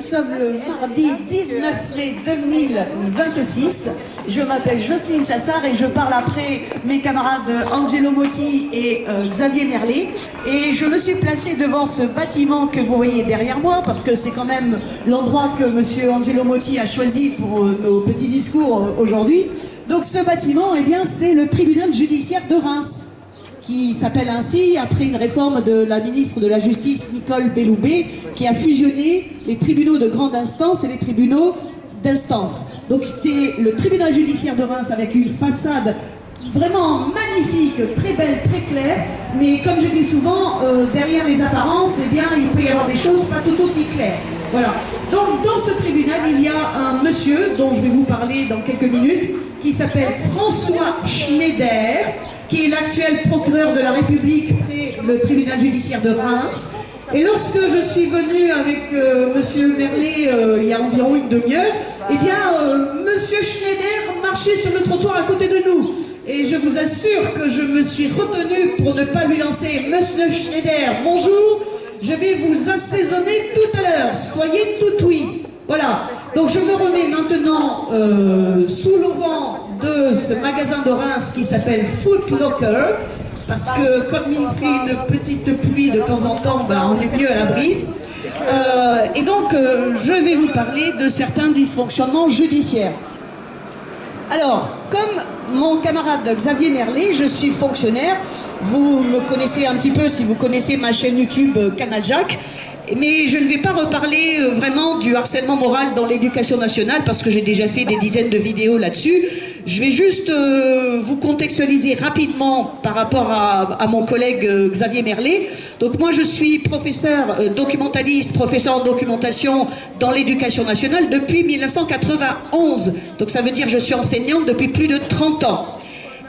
sommes le mardi 19 mai 2026. Je m'appelle Jocelyne Chassard et je parle après mes camarades Angelo Motti et Xavier Merlet. Et je me suis placée devant ce bâtiment que vous voyez derrière moi parce que c'est quand même l'endroit que monsieur Angelo Motti a choisi pour nos petits discours aujourd'hui. Donc ce bâtiment, eh bien, c'est le tribunal judiciaire de Reims, qui s'appelle ainsi après une réforme de la ministre de la Justice, Nicole Belloubet, qui a fusionné les tribunaux de grande instance et les tribunaux d'instance. Donc c'est le tribunal judiciaire de Reims avec une façade vraiment magnifique, très belle, très claire, mais comme je dis souvent, derrière les apparences, eh bien, il peut y avoir des choses pas tout aussi claires. Voilà. Donc dans ce tribunal, il y a un monsieur dont je vais vous parler dans quelques minutes, qui s'appelle François Schneider, qui est l'actuel procureur de la République près le tribunal judiciaire de Reims. Et lorsque je suis venue avec monsieur Merlet il y a environ une demi-heure, eh bien, monsieur Schneider marchait sur le trottoir à côté de nous. Et je vous assure que je me suis retenue pour ne pas lui lancer « Monsieur Schneider, bonjour, je vais vous assaisonner tout à l'heure, soyez tout oui ». Voilà, donc je me remets maintenant sous l'auvent de ce magasin de Reims qui s'appelle Foot Locker, parce que comme il fait une petite pluie de temps en temps, ben, on est mieux à l'abri. Et donc je vais vous parler de certains dysfonctionnements judiciaires. Alors, comme mon camarade Xavier Merlet, je suis fonctionnaire. Vous me connaissez un petit peu si vous connaissez ma chaîne YouTube Canal Jacques. Mais je ne vais pas reparler vraiment du harcèlement moral dans l'éducation nationale parce que j'ai déjà fait des dizaines de vidéos là-dessus. Je vais juste vous contextualiser rapidement par rapport à mon collègue Xavier Merlet. Donc moi je suis professeur documentaliste, professeur en documentation dans l'éducation nationale depuis 1991. Donc ça veut dire que je suis enseignante depuis plus de 30 ans.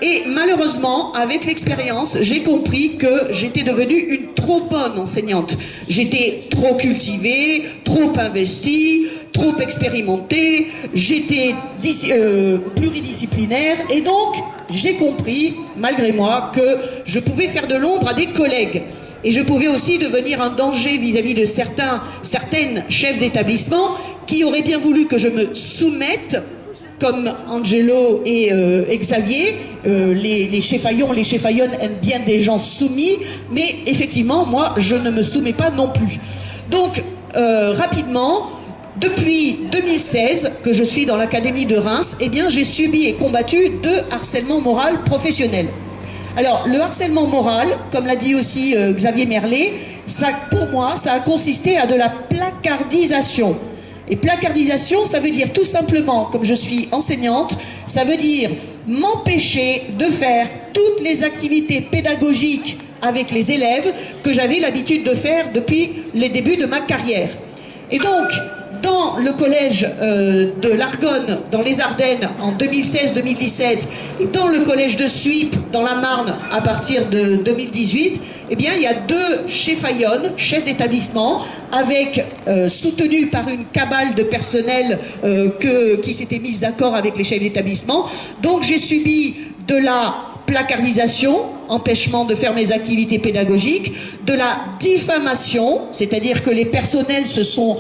Et malheureusement, avec l'expérience, j'ai compris que j'étais devenue une trop bonne enseignante. J'étais trop cultivée, trop investie, trop expérimentée, j'étais pluridisciplinaire et donc j'ai compris, malgré moi, que je pouvais faire de l'ombre à des collègues. Et je pouvais aussi devenir un danger vis-à-vis de certaines chefs d'établissement qui auraient bien voulu que je me soumette, comme Angelo et Xavier, les cheffaillons, les cheffaillonnes aiment bien des gens soumis, mais effectivement, moi, je ne me soumets pas non plus. Donc, rapidement, depuis 2016, que je suis dans l'Académie de Reims, eh bien, j'ai subi et combattu deux harcèlements moral professionnels. Alors, le harcèlement moral, comme l'a dit aussi Xavier Merlet, ça, pour moi, ça a consisté à de la placardisation. Et placardisation, ça veut dire tout simplement, comme je suis enseignante, ça veut dire m'empêcher de faire toutes les activités pédagogiques avec les élèves que j'avais l'habitude de faire depuis les débuts de ma carrière. Et donc, dans le collège de l'Argonne, dans les Ardennes, en 2016-2017, et dans le collège de Suippes, dans la Marne, à partir de 2018, eh bien, il y a deux cheffaillonnes, chefs d'établissement, avec soutenus par une cabale de personnel qui s'était mise d'accord avec les chefs d'établissement. Donc, j'ai subi de la placardisation, empêchement de faire mes activités pédagogiques, de la diffamation, c'est-à-dire que les personnels se sont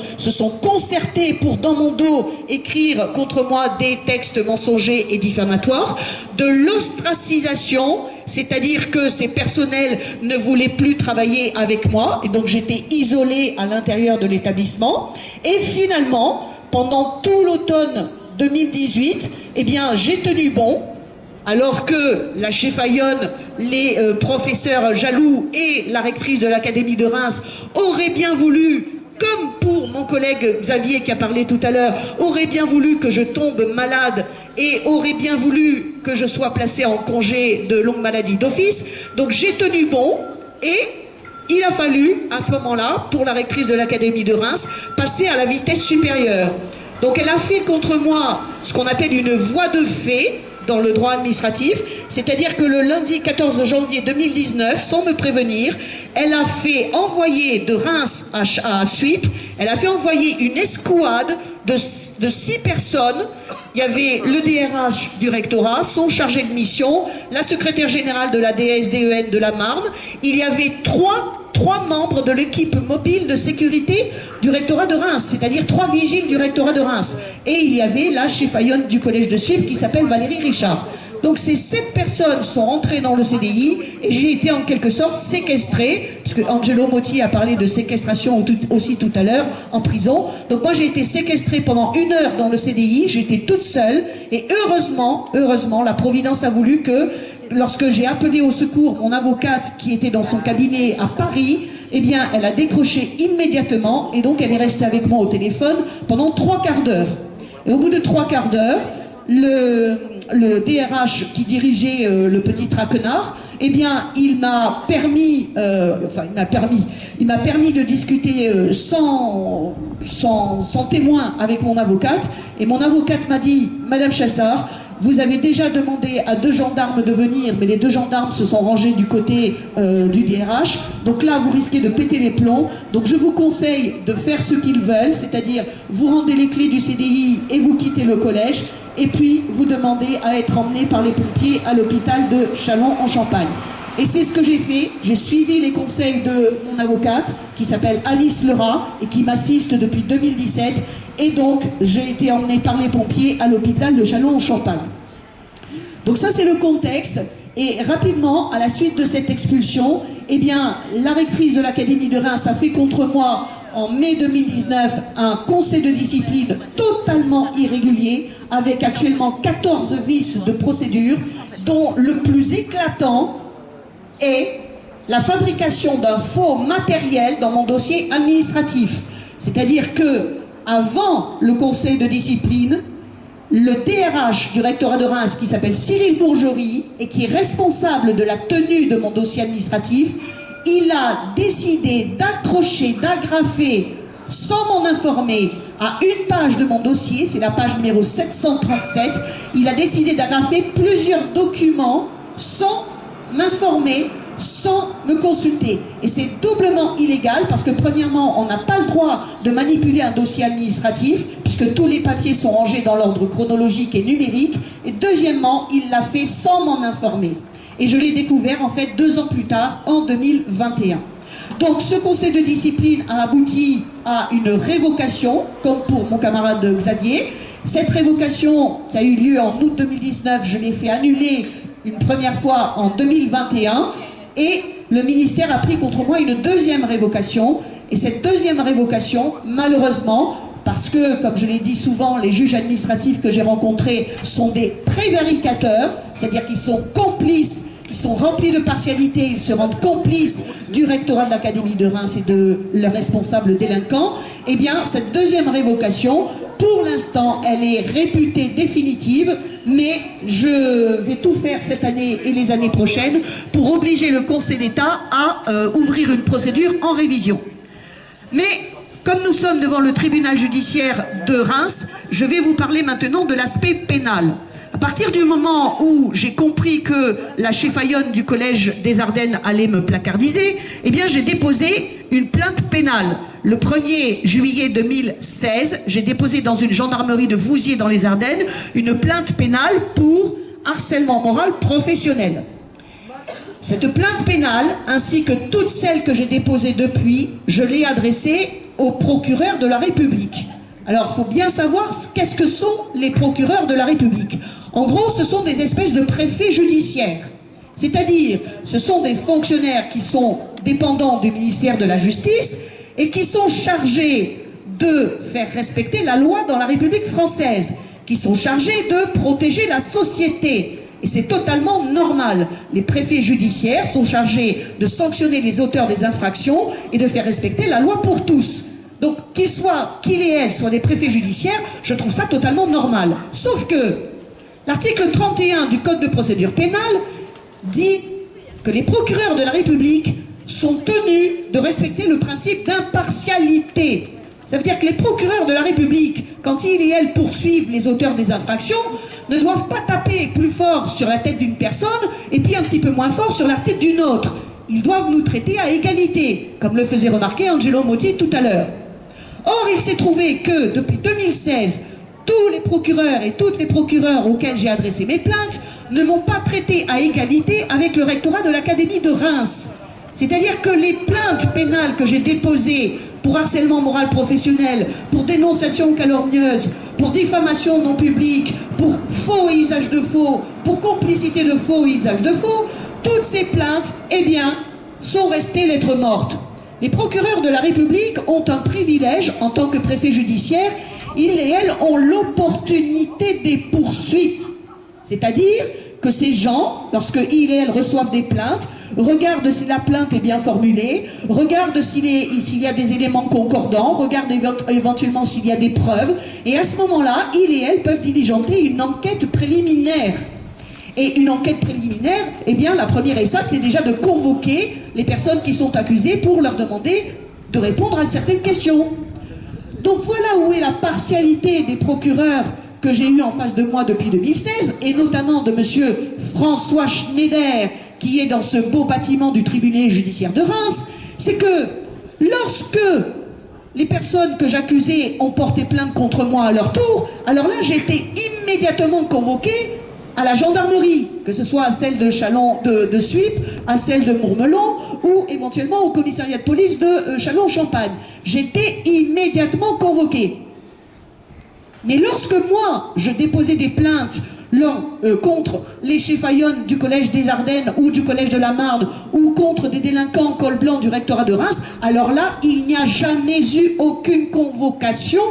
concertés pour, dans mon dos, écrire contre moi des textes mensongers et diffamatoires, de l'ostracisation, c'est-à-dire que ces personnels ne voulaient plus travailler avec moi, et donc j'étais isolée à l'intérieur de l'établissement, et finalement, pendant tout l'automne 2018, eh bien, j'ai tenu bon, alors que la cheffaillonne, les professeurs jaloux et la rectrice de l'Académie de Reims auraient bien voulu, comme pour mon collègue Xavier qui a parlé tout à l'heure, auraient bien voulu que je tombe malade et auraient bien voulu que je sois placée en congé de longue maladie d'office. Donc j'ai tenu bon et il a fallu, à ce moment-là, pour la rectrice de l'Académie de Reims, passer à la vitesse supérieure. Donc elle a fait contre moi ce qu'on appelle une voie de fait, dans le droit administratif, c'est-à-dire que le lundi 14 janvier 2019, sans me prévenir, elle a fait envoyer de Reims à Suippes, elle a fait envoyer une escouade de 6 personnes. Il y avait le DRH du rectorat, son chargé de mission, la secrétaire générale de la DSDEN de la Marne, il y avait 3 3 membres de l'équipe mobile de sécurité du rectorat de Reims, c'est-à-dire 3 vigiles du rectorat de Reims. Et il y avait la cheffaillonne du collège de Suippes qui s'appelle Valérie Richard. Donc ces 7 personnes sont rentrées dans le CDI et j'ai été en quelque sorte séquestrée, parce que Angelo Motti a parlé de séquestration aussi tout à l'heure en prison. Donc moi j'ai été séquestrée pendant 1 heure dans le CDI, j'étais toute seule et heureusement, la Providence a voulu que lorsque j'ai appelé au secours mon avocate qui était dans son cabinet à Paris, eh bien elle a décroché immédiatement et donc elle est restée avec moi au téléphone pendant 3 quarts d'heure. Et au bout de 3 quarts d'heure, le DRH qui dirigeait le petit traquenard, eh bien, il m'a permis de discuter sans témoin avec mon avocate. Et mon avocate m'a dit, Madame Chassard, vous avez déjà demandé à 2 gendarmes de venir, mais les 2 gendarmes se sont rangés du côté du DRH. Donc là, vous risquez de péter les plombs. Donc je vous conseille de faire ce qu'ils veulent, c'est-à-dire vous rendez les clés du CDI et vous quittez le collège. Et puis vous demandez à être emmené par les pompiers à l'hôpital de Châlons-en-Champagne. Et c'est ce que j'ai fait. J'ai suivi les conseils de mon avocate, qui s'appelle Alice Lerat, et qui m'assiste depuis 2017. Et donc, j'ai été emmenée par les pompiers à l'hôpital de Châlons-en-Champagne. Donc ça, c'est le contexte. Et rapidement, à la suite de cette expulsion, eh bien, la rectrice de l'Académie de Reims a fait contre moi, en mai 2019, un conseil de discipline totalement irrégulier, avec actuellement 14 vices de procédure, dont le plus éclatant est la fabrication d'un faux matériel dans mon dossier administratif. C'est-à-dire que, avant le conseil de discipline, le DRH du rectorat de Reims, qui s'appelle Cyril Bourgerie, et qui est responsable de la tenue de mon dossier administratif, il a décidé d'accrocher, d'agrafer, sans m'en informer, à une page de mon dossier, c'est la page numéro 737, il a décidé d'agrafer plusieurs documents sans m'informer, sans me consulter. Et c'est doublement illégal parce que premièrement, on n'a pas le droit de manipuler un dossier administratif puisque tous les papiers sont rangés dans l'ordre chronologique et numérique. Et deuxièmement, il l'a fait sans m'en informer. Et je l'ai découvert en fait 2 ans plus tard, en 2021. Donc ce conseil de discipline a abouti à une révocation, comme pour mon camarade Xavier. Cette révocation qui a eu lieu en août 2019, je l'ai fait annuler une première fois en 2021. Et le ministère a pris contre moi une 2e révocation. Et cette 2e révocation, malheureusement, parce que, comme je l'ai dit souvent, les juges administratifs que j'ai rencontrés sont des prévaricateurs, c'est-à-dire qu'ils sont complices, ils sont remplis de partialité, ils se rendent complices du rectorat de l'Académie de Reims et de leurs responsables délinquants. Eh bien, cette 2e révocation, pour l'instant, elle est réputée définitive, mais je vais tout faire cette année et les années prochaines pour obliger le Conseil d'État à ouvrir une procédure en révision. Mais comme nous sommes devant le tribunal judiciaire de Reims, je vais vous parler maintenant de l'aspect pénal. À partir du moment où j'ai compris que la cheffaillonne du collège des Ardennes allait me placardiser, eh bien j'ai déposé une plainte pénale. Le 1er juillet 2016, j'ai déposé dans une gendarmerie de Vouziers dans les Ardennes une plainte pénale pour harcèlement moral professionnel. Cette plainte pénale, ainsi que toutes celles que j'ai déposées depuis, je l'ai adressée au procureur de la République. Alors, il faut bien savoir qu'est-ce que sont les procureurs de la République. En gros, ce sont des espèces de préfets judiciaires. C'est-à-dire, ce sont des fonctionnaires qui sont dépendants du ministère de la Justice et qui sont chargés de faire respecter la loi dans la République française, qui sont chargés de protéger la société. Et c'est totalement normal. Les préfets judiciaires sont chargés de sanctionner les auteurs des infractions et de faire respecter la loi pour tous. Donc, qu'ils et elles soient des préfets judiciaires, je trouve ça totalement normal. Sauf que l'article 31 du Code de procédure pénale dit que les procureurs de la République sont tenus de respecter le principe d'impartialité. Ça veut dire que les procureurs de la République, quand ils et elles poursuivent les auteurs des infractions, ne doivent pas taper plus fort sur la tête d'une personne et puis un petit peu moins fort sur la tête d'une autre. Ils doivent nous traiter à égalité, comme le faisait remarquer Angelo Motti tout à l'heure. Or, il s'est trouvé que depuis 2016, tous les procureurs et toutes les procureurs auxquels j'ai adressé mes plaintes ne m'ont pas traité à égalité avec le rectorat de l'Académie de Reims. C'est-à-dire que les plaintes pénales que j'ai déposées pour harcèlement moral professionnel, pour dénonciation calomnieuse, pour diffamation non publique, pour faux et usage de faux, pour complicité de faux et usage de faux, toutes ces plaintes, eh bien, sont restées lettres mortes. Les procureurs de la République ont un privilège en tant que préfet judiciaire, ils et elles ont l'opportunité des poursuites. C'est-à-dire que ces gens, lorsque ils et elles reçoivent des plaintes, regardent si la plainte est bien formulée, regardent s'il y a des éléments concordants, regardent éventuellement s'il y a des preuves, et à ce moment-là, ils et elles peuvent diligenter une enquête préliminaire. Et une enquête préliminaire, eh bien, la première étape, c'est déjà de convoquer les personnes qui sont accusées pour leur demander de répondre à certaines questions. Donc voilà où est la partialité des procureurs que j'ai eu en face de moi depuis 2016, et notamment de M. François Schneider, qui est dans ce beau bâtiment du tribunal judiciaire de Reims, c'est que lorsque les personnes que j'accusais ont porté plainte contre moi à leur tour, alors là j'ai été immédiatement convoqué à la gendarmerie, que ce soit à celle de Suippes, à celle de Mourmelon, ou éventuellement au commissariat de police de Châlons-Champagne. J'étais immédiatement convoqué. Mais lorsque moi, je déposais des plaintes contre les cheffaillonnes du collège des Ardennes ou du collège de la Marne ou contre des délinquants en col blanc du rectorat de Reims, alors là, il n'y a jamais eu aucune convocation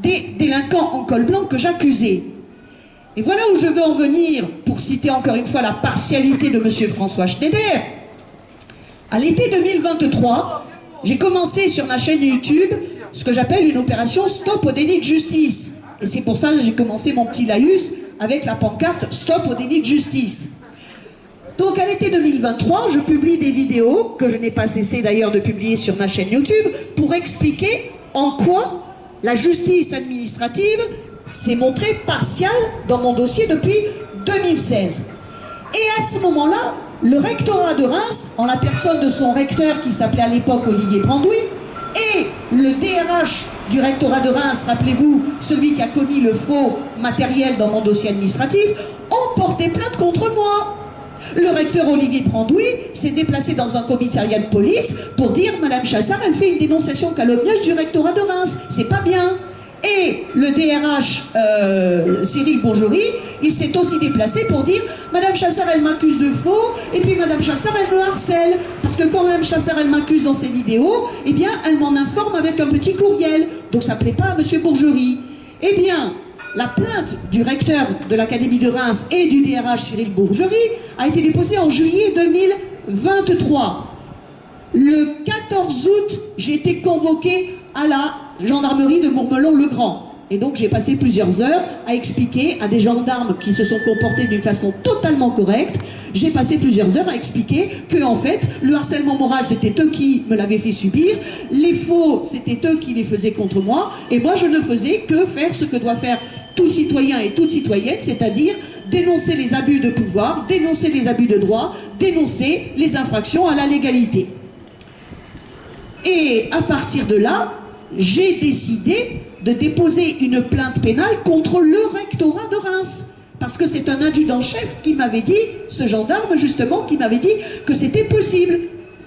des délinquants en col blanc que j'accusais. Et voilà où je veux en venir, pour citer encore une fois la partialité de M. François Schneider. À l'été 2023, j'ai commencé sur ma chaîne YouTube ce que j'appelle une opération Stop au délit de justice. Et c'est pour ça que j'ai commencé mon petit laïus avec la pancarte Stop au délit de justice. Donc à l'été 2023, je publie des vidéos, que je n'ai pas cessé d'ailleurs de publier sur ma chaîne YouTube, pour expliquer en quoi la justice administrative s'est montrée partiale dans mon dossier depuis 2016. Et à ce moment-là, le rectorat de Reims, en la personne de son recteur qui s'appelait à l'époque Olivier Brandouille, et le DRH du rectorat de Reims, rappelez-vous, celui qui a commis le faux matériel dans mon dossier administratif, ont porté plainte contre moi. Le recteur Olivier Brandouille s'est déplacé dans un commissariat de police pour dire « Madame Chassard, elle fait une dénonciation calomnieuse du rectorat de Reims, c'est pas bien ». Et le DRH Cyril Bourgerie, il s'est aussi déplacé pour dire « Madame Chassard, elle m'accuse de faux, et puis Madame Chassard, elle me harcèle. Parce que quand Madame Chassard, elle m'accuse dans ses vidéos, eh bien, elle m'en informe avec un petit courriel. Donc ça ne plaît pas à Monsieur Bourgerie. » Eh bien, la plainte du recteur de l'Académie de Reims et du DRH Cyril Bourgerie a été déposée en juillet 2023. Le 14 août, j'ai été convoqué à la gendarmerie de Mourmelon-le-Grand. Et donc j'ai passé plusieurs heures à expliquer à des gendarmes qui se sont comportés d'une façon totalement correcte. J'ai passé plusieurs heures à expliquer que en fait le harcèlement moral c'était eux qui me l'avaient fait subir, les faux c'était eux qui les faisaient contre moi, et moi je ne faisais que faire ce que doit faire tout citoyen et toute citoyenne, c'est-à-dire dénoncer les abus de pouvoir, dénoncer les abus de droit, dénoncer les infractions à la légalité. Et à partir de là, j'ai décidé de déposer une plainte pénale contre le rectorat de Reims. Parce que c'est un adjudant-chef qui m'avait dit, ce gendarme justement, qui m'avait dit que c'était possible.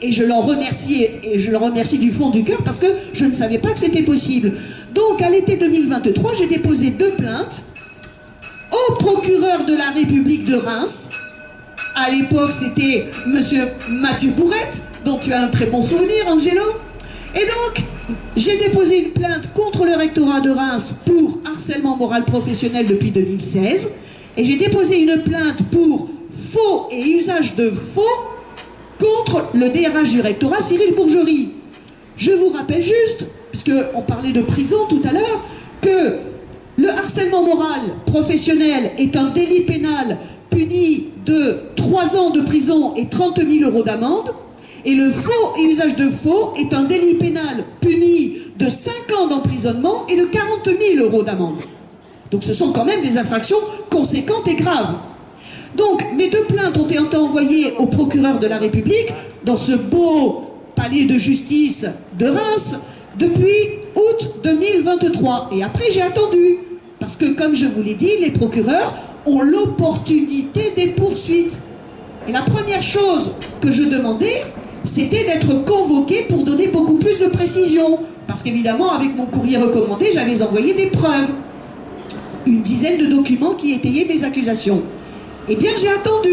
Et je l'en remercie, et je le remercie du fond du cœur parce que je ne savais pas que c'était possible. Donc à l'été 2023, j'ai déposé 2 plaintes au procureur de la République de Reims. À l'époque, c'était monsieur Mathieu Bourrette, dont tu as un très bon souvenir, Angelo. Et donc, j'ai déposé une plainte contre le rectorat de Reims pour harcèlement moral professionnel depuis 2016. Et j'ai déposé une plainte pour faux et usage de faux contre le DRH du rectorat, Cyril Bourgerie. Je vous rappelle juste, puisqu'on parlait de prison tout à l'heure, que le harcèlement moral professionnel est un délit pénal puni de 3 ans de prison et 30 000 € d'amende. Et le faux et usage de faux est un délit pénal puni de 5 ans d'emprisonnement et de 40 000 € d'amende. Donc ce sont quand même des infractions conséquentes et graves. Donc mes 2 plaintes ont été envoyées au procureur de la République dans ce beau palais de justice de Reims depuis août 2023. Et après j'ai attendu, parce que comme je vous l'ai dit, les procureurs ont l'opportunité des poursuites. Et la première chose que je demandais, c'était d'être convoqué pour donner beaucoup plus de précisions. Parce qu'évidemment, avec mon courrier recommandé, j'avais envoyé des preuves. Une dizaine de documents qui étayaient mes accusations. Eh bien, j'ai attendu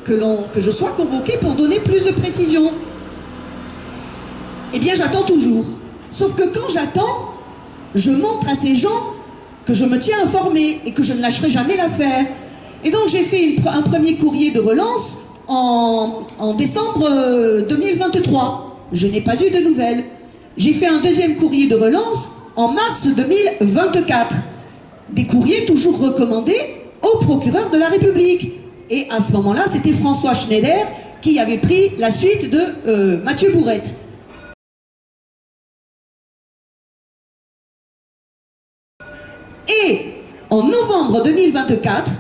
que je sois convoqué pour donner plus de précisions. Eh bien, j'attends toujours. Sauf que quand j'attends, je montre à ces gens que je me tiens informé et que je ne lâcherai jamais l'affaire. Et donc, j'ai fait un premier courrier de relance en décembre 2023. Je n'ai pas eu de nouvelles. J'ai fait un deuxième courrier de relance en mars 2024. Des courriers toujours recommandés au procureur de la République. Et à ce moment-là, c'était François Schneider qui avait pris la suite de Mathieu Bourrette. Et en novembre 2024,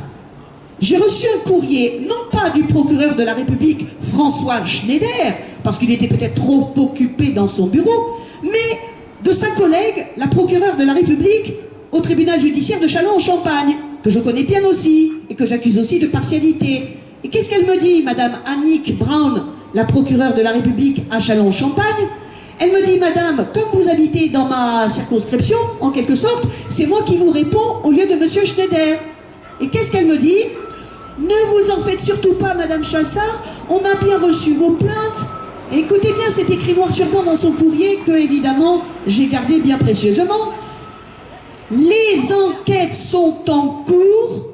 j'ai reçu un courrier, non pas du procureur de la République François Schneider, parce qu'il était peut-être trop occupé dans son bureau, mais de sa collègue, la procureure de la République au tribunal judiciaire de Châlons-en-Champagne, que je connais bien aussi, et que j'accuse aussi de partialité. Et qu'est-ce qu'elle me dit, Madame Annick Brown, la procureure de la République à Châlons-en-Champagne? Elle me dit, Madame, comme vous habitez dans ma circonscription, en quelque sorte, c'est moi qui vous réponds au lieu de Monsieur Schneider. Et qu'est-ce qu'elle me dit? Ne vous en faites surtout pas, Madame Chassard, on a bien reçu vos plaintes. Et écoutez bien, c'est écrit noir sur blanc dans son courrier que, évidemment, j'ai gardé bien précieusement. Les enquêtes sont en cours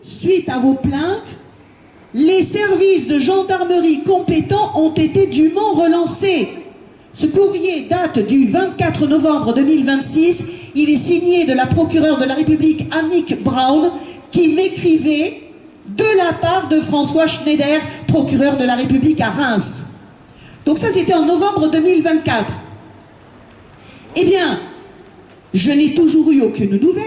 suite à vos plaintes. Les services de gendarmerie compétents ont été dûment relancés. Ce courrier date du 24 novembre 2026. Il est signé de la procureure de la République Annick Brown qui m'écrivait de la part de François Schneider, procureur de la République à Reims. Donc ça, c'était en novembre 2024. Eh bien, je n'ai toujours eu aucune nouvelle.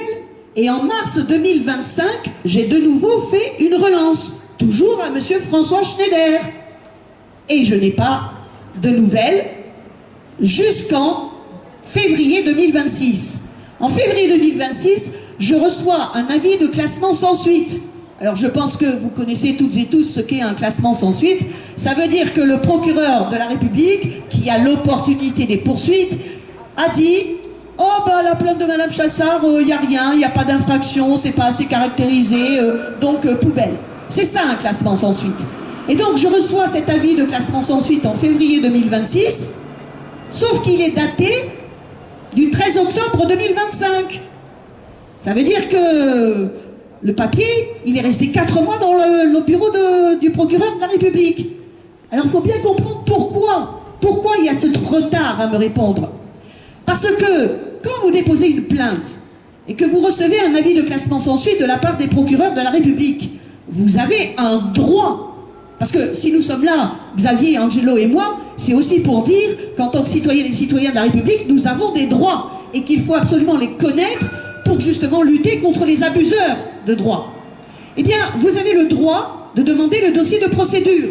Et en mars 2025, j'ai de nouveau fait une relance. Toujours à Monsieur François Schneider. Et je n'ai pas de nouvelles jusqu'en février 2026. En février 2026, je reçois un avis de classement sans suite. Alors je pense que vous connaissez toutes et tous ce qu'est un classement sans suite. Ça veut dire que le procureur de la République, qui a l'opportunité des poursuites, a dit « Oh bah la plainte de Madame Chassard, il n'y a rien, il n'y a pas d'infraction, c'est pas assez caractérisé, donc poubelle ». C'est ça un classement sans suite. Et donc je reçois cet avis de classement sans suite en février 2026, sauf qu'il est daté du 13 octobre 2025. Ça veut dire que le papier, il est resté 4 mois dans le bureau du procureur de la République. Alors il faut bien comprendre pourquoi. Pourquoi il y a ce retard à me répondre. Parce que quand vous déposez une plainte et que vous recevez un avis de classement sans suite de la part des procureurs de la République, vous avez un droit. Parce que si nous sommes là, Xavier, Angelo et moi, c'est aussi pour dire qu'en tant que citoyennes et citoyens de la République, nous avons des droits et qu'il faut absolument les connaître pour justement lutter contre les abuseurs de droit. Eh bien, vous avez le droit de demander le dossier de procédure.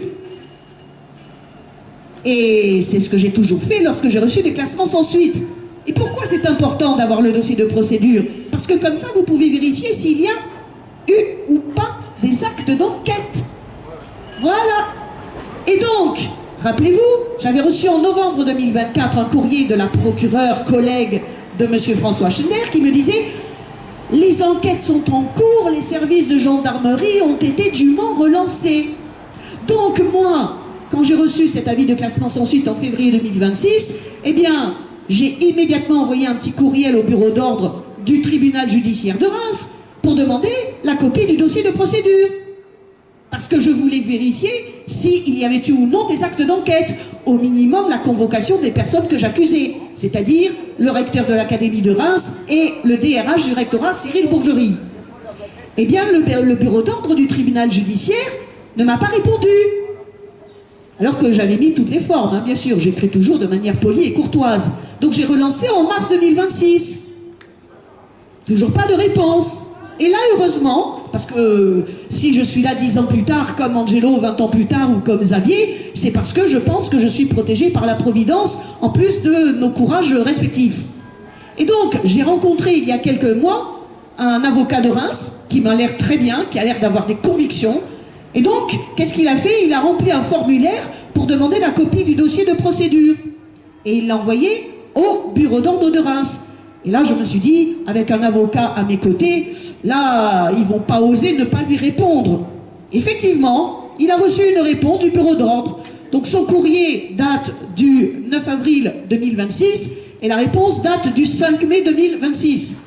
Et c'est ce que j'ai toujours fait lorsque j'ai reçu des classements sans suite. Et pourquoi c'est important d'avoir le dossier de procédure? Parce que comme ça, vous pouvez vérifier s'il y a eu ou pas des actes d'enquête. Voilà. Et donc, rappelez-vous, j'avais reçu en novembre 2024 un courrier de la procureure collègue de M. François Schneider qui me disait « Les enquêtes sont en cours, les services de gendarmerie ont été dûment relancés. » Donc moi, quand j'ai reçu cet avis de classement sans suite en février 2026, eh bien, j'ai immédiatement envoyé un petit courriel au bureau d'ordre du tribunal judiciaire de Reims pour demander la copie du dossier de procédure. Parce que je voulais vérifier s'il y avait eu ou non des actes d'enquête, au minimum la convocation des personnes que j'accusais, c'est-à-dire le recteur de l'Académie de Reims et le DRH du rectorat Cyril Bourgerie. Eh bien, le bureau d'ordre du tribunal judiciaire ne m'a pas répondu. Alors que j'avais mis toutes les formes, hein, bien sûr, j'écris toujours de manière polie et courtoise. Donc j'ai relancé en mars 2026. Toujours pas de réponse. Et là, heureusement, parce que si je suis là 10 ans plus tard, comme Angelo 20 ans plus tard, ou comme Xavier, c'est parce que je pense que je suis protégée par la Providence, en plus de nos courages respectifs. Et donc, j'ai rencontré il y a quelques mois un avocat de Reims, qui m'a l'air très bien, qui a l'air d'avoir des convictions, Et donc, qu'est-ce qu'il a fait? Il a rempli un formulaire pour demander la copie du dossier de procédure. Et il l'a envoyé au bureau d'ordre de Reims. Et là, je me suis dit, avec un avocat à mes côtés, là, ils vont pas oser ne pas lui répondre. Effectivement, il a reçu une réponse du bureau d'ordre. Donc son courrier date du 9 avril 2026 et la réponse date du 5 mai 2026.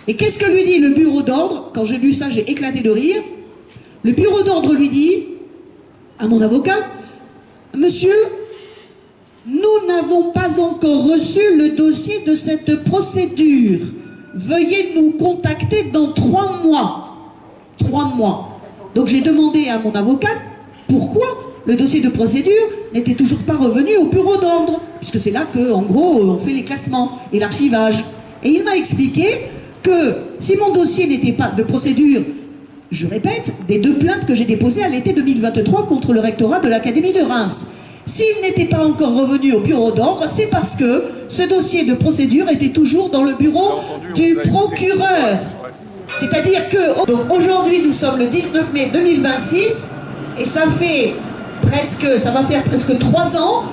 Et qu'est-ce que lui dit le bureau d'ordre? Quand j'ai lu ça, j'ai éclaté de rire. Le bureau d'ordre lui dit à mon avocat: Monsieur, nous n'avons pas encore reçu le dossier de cette procédure. Veuillez nous contacter dans 3 mois. 3 mois. Donc j'ai demandé à mon avocat pourquoi le dossier de procédure n'était toujours pas revenu au bureau d'ordre, puisque c'est là qu'en gros on fait les classements et l'archivage. Et il m'a expliqué que si mon dossier n'était pas de procédure, je répète, des 2 plaintes que j'ai déposées à l'été 2023 contre le rectorat de l'Académie de Reims, s'il n'était pas encore revenu au bureau d'ordre, c'est parce que ce dossier de procédure était toujours dans le bureau du procureur. C'est-à-dire que donc aujourd'hui nous sommes le 19 mai 2026 et ça va faire presque 3 ans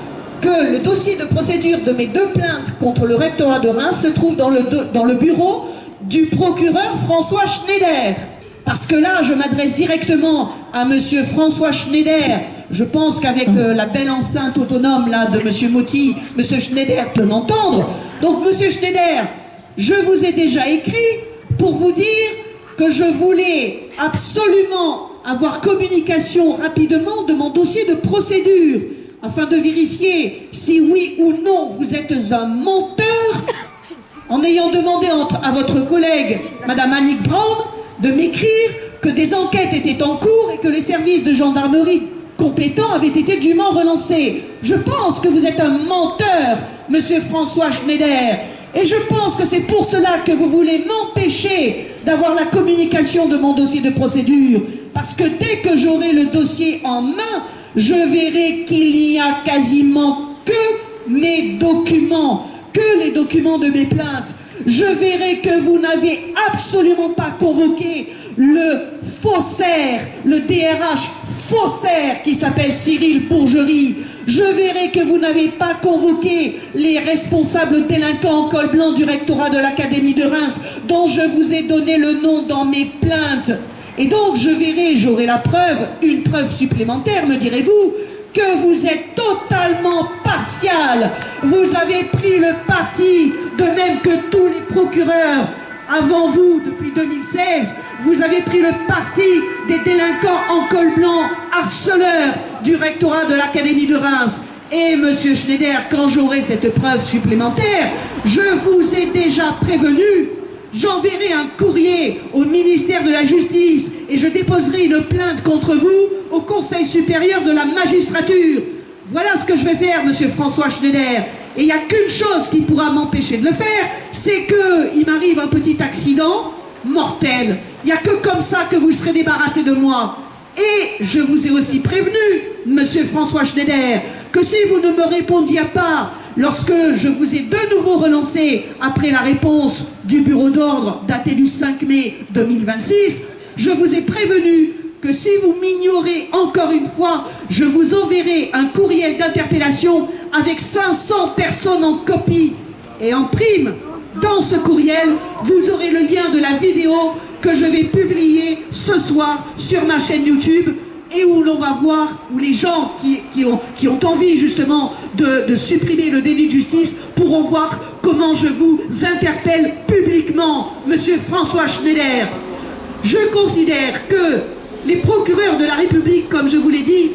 que le dossier de procédure de mes 2 plaintes contre le rectorat de Reims se trouve dans le bureau du procureur François Schneider. Parce que là, je m'adresse directement à monsieur François Schneider. Je pense qu'avec la belle enceinte autonome là de monsieur Motti, monsieur Schneider peut m'entendre. Donc monsieur Schneider, je vous ai déjà écrit pour vous dire que je voulais absolument avoir communication rapidement de mon dossier de procédure afin de vérifier si oui ou non vous êtes un menteur, en ayant demandé à votre collègue madame Annick Brown de m'écrire que des enquêtes étaient en cours et que les services de gendarmerie compétents avaient été dûment relancés. Je pense que vous êtes un menteur, monsieur François Schneider, et je pense que c'est pour cela que vous voulez m'empêcher d'avoir la communication de mon dossier de procédure, parce que dès que j'aurai le dossier en main, je verrai qu'il n'y a quasiment que mes documents, que les documents de mes plaintes. Je verrai que vous n'avez absolument pas convoqué le faussaire, le DRH faussaire qui s'appelle Cyril Bourgerie. Je verrai que vous n'avez pas convoqué les responsables délinquants en col blanc du rectorat de l'Académie de Reims, dont je vous ai donné le nom dans mes plaintes. Et donc je verrai, j'aurai la preuve, une preuve supplémentaire, me direz-vous, que vous êtes totalement partial. Vous avez pris le parti, de même que tous les procureurs avant vous, depuis 2016, vous avez pris le parti des délinquants en col blanc, harceleurs du rectorat de l'Académie de Reims. Et monsieur Schneider, quand j'aurai cette preuve supplémentaire, je vous ai déjà prévenu, j'enverrai un courrier au ministère de la Justice et je déposerai une plainte contre vous au Conseil supérieur de la magistrature. Voilà ce que je vais faire, monsieur François Schneider. Et il n'y a qu'une chose qui pourra m'empêcher de le faire, c'est qu'il m'arrive un petit accident mortel. Il n'y a que comme ça que vous serez débarrassé de moi. Et je vous ai aussi prévenu, monsieur François Schneider, que si vous ne me répondiez pas lorsque je vous ai de nouveau relancé après la réponse du bureau d'ordre datée du 5 mai 2026, je vous ai prévenu que si vous m'ignorez encore une fois, je vous enverrai un courriel d'interpellation avec 500 personnes en copie. Et en prime, dans ce courriel, vous aurez le lien de la vidéo que je vais publier ce soir sur ma chaîne YouTube et où l'on va voir, où les gens qui ont envie justement de supprimer le délit de justice pourront voir comment je vous interpelle publiquement, monsieur François Schneider. Je considère que les procureurs de la République, comme je vous l'ai dit,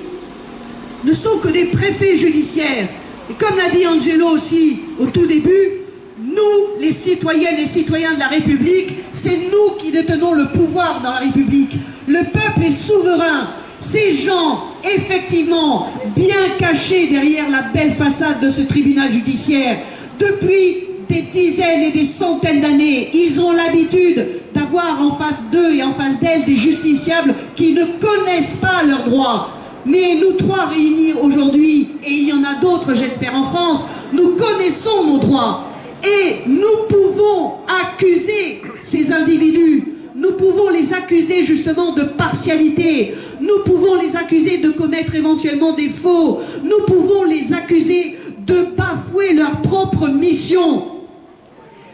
ne sont que des préfets judiciaires. Et comme l'a dit Angelo aussi au tout début, nous, les citoyennes et citoyens de la République, c'est nous qui détenons le pouvoir dans la République. Le peuple est souverain. Ces gens, effectivement, bien cachés derrière la belle façade de ce tribunal judiciaire, depuis des dizaines et des centaines d'années, ils ont l'habitude d'avoir en face d'eux et en face d'elles des justiciables qui ne connaissent pas leurs droits. Mais nous trois réunis aujourd'hui, et il y en a d'autres j'espère en France, nous connaissons nos droits. Et nous pouvons accuser ces individus, nous pouvons les accuser justement de partialité, nous pouvons les accuser de commettre éventuellement des faux, nous pouvons les accuser de bafouer leur propre mission.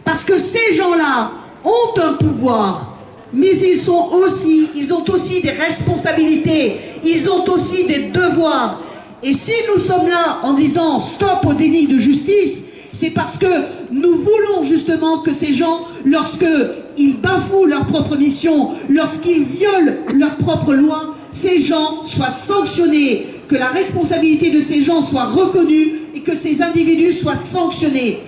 Parce que ces gens-là ont un pouvoir, mais ils ont aussi des responsabilités, ils ont aussi des devoirs. Et si nous sommes là en disant stop au déni de justice, c'est parce que nous voulons justement que ces gens, lorsqu'ils bafouent leur propre mission, lorsqu'ils violent leur propre loi, ces gens soient sanctionnés, que la responsabilité de ces gens soit reconnue et que ces individus soient sanctionnés.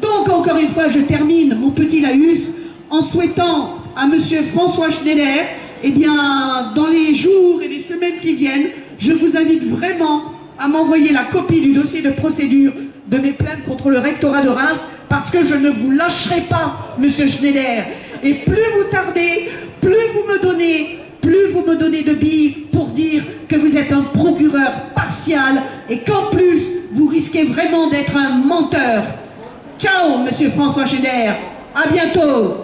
Donc, encore une fois, je termine mon petit laïus en souhaitant à M. François Schneider, eh bien, dans les jours et les semaines qui viennent, je vous invite vraiment à m'envoyer la copie du dossier de procédure de mes plaintes contre le rectorat de Reims, parce que je ne vous lâcherai pas, M. Schneider. Et plus vous tardez, plus vous me donnez de billes pour dire que vous êtes un procureur partial et qu'en plus, vous risquez vraiment d'être un menteur. Ciao, M. François Schneider. À bientôt.